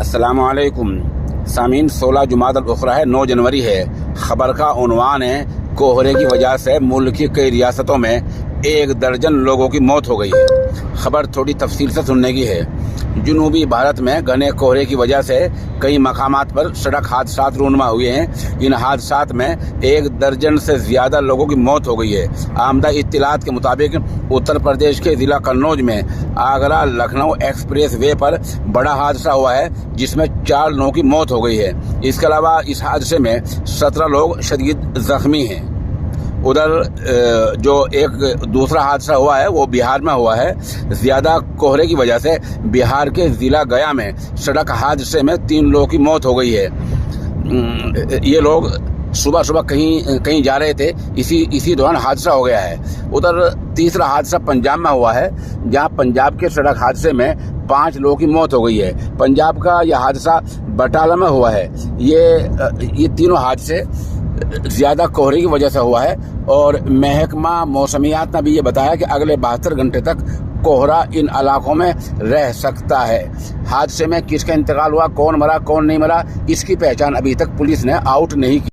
السلام علیکم سامعین، 16 جمادی الاخری ہے، 9 جنوری ہے۔ خبر کا عنوان ہے کوہرے کی وجہ سے ملک کی کئی ریاستوں میں 1 درجن لوگوں کی موت ہو گئی ہے۔ خبر تھوڑی تفصیل سے سننے کی ہے۔ جنوبی بھارت میں گھنے کوہرے کی وجہ سے کئی مقامات پر سڑک حادثات رونما ہوئے ہیں۔ ان حادثات میں 1 درجن سے زیادہ لوگوں کی موت ہو گئی ہے۔ آمدہ اطلاعات کے مطابق اتر پردیش کے ضلع قنوج میں آگرہ لکھنؤ ایکسپریس وے پر بڑا حادثہ ہوا ہے، جس میں 4 لوگوں کی موت ہو گئی ہے۔ اس کے علاوہ اس حادثے میں 17 لوگ شدید زخمی ہیں۔ ادھر جو ایک دوسرا حادثہ ہوا ہے وہ بہار میں ہوا ہے۔ زیادہ کوہرے کی وجہ سے بہار کے ضلع گیا میں سڑک حادثے میں 3 لوگوں کی موت ہو گئی ہے۔ یہ لوگ صبح کہیں جا رہے تھے، اسی دوران حادثہ ہو گیا ہے۔ ادھر تیسرا حادثہ پنجاب میں ہوا ہے، جہاں پنجاب کے سڑک حادثے میں 5 لوگوں کی موت ہو گئی ہے۔ پنجاب کا یہ حادثہ بٹالہ میں ہوا ہے۔ یہ تینوں حادثے زیادہ کوہرے کی وجہ سے ہوا ہے، اور محکمہ موسمیات نے بھی یہ بتایا کہ اگلے 72 گھنٹے تک کوہرا ان علاقوں میں رہ سکتا ہے۔ حادثے میں کس کا انتقال ہوا، کون مرا کون نہیں مرا، اس کی پہچان ابھی تک پولیس نے آؤٹ نہیں کی۔